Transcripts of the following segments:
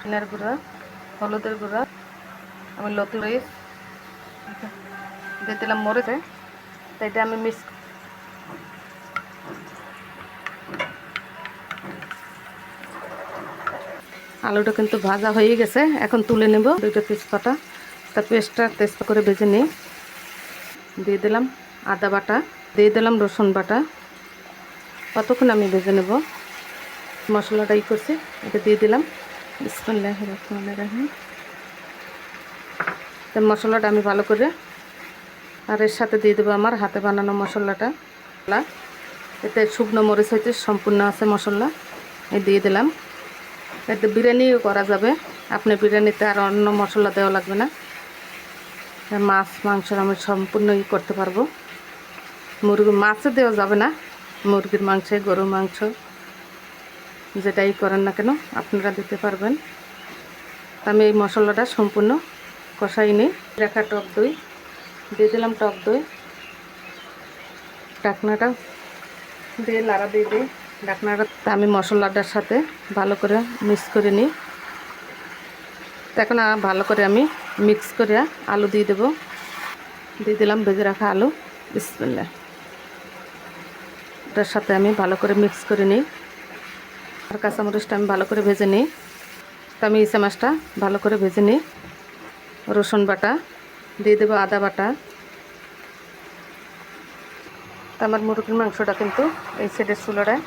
ধনিয়ার গুঁড়া, হলুদের গুঁড়া, আমি লতি মরিচ দিয়ে দিলাম মরিচে, তো এটা আমি মিক্স। আলুটা কিন্তু ভাজা হয়ে গেছে, এখন তুলে নেব। দুইটা তেজপাতা, তা পেস্টটা তেজপাতা করে ভেজে নিই। দিয়ে দিলাম আদা বাটা, দিয়ে দিলাম রসুন বাটা। কতক্ষণ আমি ভেজে নেব। মশলাটা করছি, এটা দিয়ে দিলাম। বিসমিল্লাহির রহমানির রহিম। তো মশলাটা আমি ভালো করে, আর এর সাথে দিয়ে দেবো আমার হাতে বানানো মশলাটা। এতে শুকনো মরিচ হইতে সম্পূর্ণ আছে মশলা, এই দিয়ে দিলাম। এতে বিরিয়ানিও করা যাবে, আপনি বিরিয়ানিতে আর অন্য মশলা দেওয়া লাগবে না। মাছ মাংস আমি সম্পূর্ণ করতে পারবো। মাছে দেওয়া যাবে না, মুরগির মাংসে, গরুর মাংস, যেটাই করেন না কেন আপনারা দিতে পারবেন। আমি এই মশলাটা সম্পূর্ণ কষাই নিই। রাখা টক দই দিয়ে দিলাম, টক দই। ঢাকনাটা দিয়ে নাড়া দিয়ে দিই। ঢাকনাটা আমি মশলাটার সাথে ভালো করে মিক্স করে নিই। এখন ভালো করে আমি মিক্স করে আলু দিয়ে দেবো। দিয়ে দিলাম ভেজে রাখা আলু। বিসমিল্লাহ। এটার সাথে আমি ভালো করে মিক্স করে নিই। আর কাঁচামরিচটা আমি ভালো করে ভেজে নিই। তো আমি ইসে মাছটা ভালো করে ভেজে নিই। রসুন বাটা দিয়ে দেবো, আদা বাটা। তো আমার মুরগির মাংসটা কিন্তু এই সাইডের চুলাটায়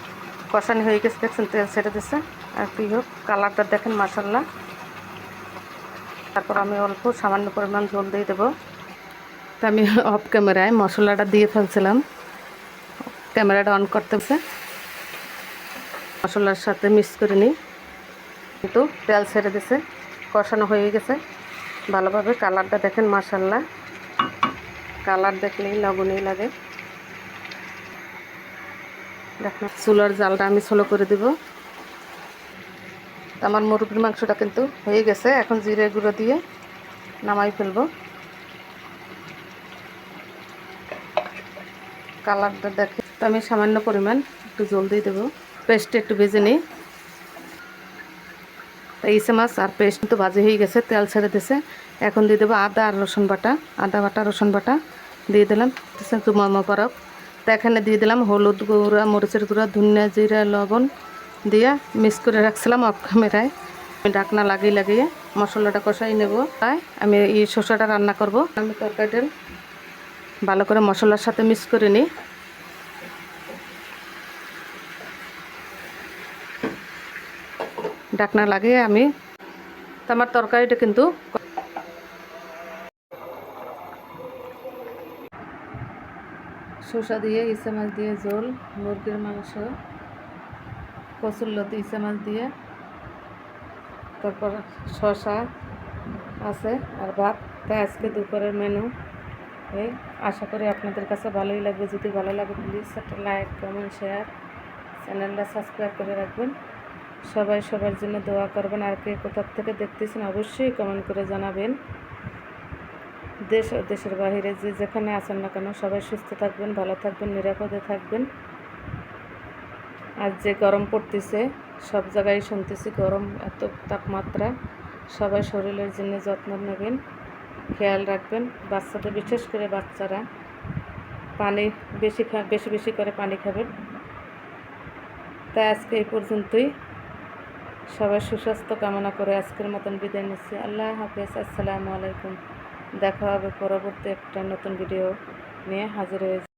কষানি হয়ে গেছে, দেখছেন তেল ছেড়ে দিচ্ছে। আর কি হোক, কালারটা দেখেন মাশাআল্লাহ। তারপর আমি অল্প সামান্য পরিমাণ ঝোল দিয়ে দেবো। তো আমি অফ ক্যামেরায় মশলাটা দিয়ে ফেলছিলাম, ক্যামেরাটা অন করতে হচ্ছে। মশলার সাথে মিক্স করে নিই, কিন্তু তেল ছেড়ে দিছে, কষানো হয়ে গেছে ভালোভাবে। কালারটা দেখেন মাশাআল্লাহ, কালার দেখলেই লবণই লাগে। দেখেন চুলার জালটা আমি স্লো করে দেব। আমার মুরগির মাংসটা কিন্তু হয়ে গেছে, এখন জিরে গুঁড়ো দিয়ে নামাই ফেলবো। কালারটা দেখে তো আমি সামান্য পরিমাণ একটু জল দিয়ে দেবো। পেস্টটা একটু ভেজে নিই। ইসে মাছ আর পেস্ট কিন্তু ভাজি হয়ে গেছে, তেল ছেড়ে দিয়েছে। এখন দিয়ে দেবো আদা আর রসুন বাটা। আদা বাটা রসুন বাটা দিয়ে দিলাম, চুমামা পরক। তো এখানে দিয়ে দিলাম হলুদ গুঁড়া, মরিচের গুঁড়া, ধনিয়া, জিরা, লবণ দিয়ে মিক্স করে রাখছিলাম অফ ক্যামেরায়। আমি ঢাকনা লাগিয়ে মশলাটা কষাই নেব। তাই আমি এই শসাটা রান্না করব। আমি তরকারিটা ভালো করে মশলার সাথে মিক্স করে নিই। ঢাকনা লাগিয়ে আমি, তো আমার তরকারিটা কিন্তু শসা দিয়ে, ইসে মাছ দিয়ে ঝোল, মুরগির মাংস, কচুরলতি, ইসে মাছ দিয়ে, তারপর শসা আছে আর ভাত। তাই আজকে দুপুরের মেনু এই। আশা করি আপনাদের কাছে ভালোই লাগবে। যদি ভালো লাগে প্লিজ একটা লাইক, কমেন্ট, শেয়ার, চ্যানেলটা সাবস্ক্রাইব করে রাখবেন। সবাই সবার জন্য দোয়া করবেন। আর কে কোথা থেকে দেখতেছেন অবশ্যই কমেন্ট করে জানাবেন। দেশ ও দেশের বাহিরে যে যেখানে আছেন না কেন সবাই সুস্থ থাকবেন, ভালো থাকবেন, নিরাপদে থাকবেন। আর যে গরম পড়তেছে, সব জায়গায় শুনতেছি গরম, এত তাপমাত্রা। সবাই শরীরের জন্য যত্ন নেবেন, খেয়াল রাখবেন। বাচ্চাদের, বিশেষ করে বাচ্চারা পানি বেশি বেশি করে পানি খাবেন। তাই আজকে এই পর্যন্তই। সবাই সুস্বাস্থ্য কামনা করে আজকের মতন বিদায় নিচ্ছি। আল্লাহ হাফেজ, আসসালামু আলাইকুম। দেখা হবে পরবর্তী একটা নতুন ভিডিও নিয়ে হাজির হয়েছে।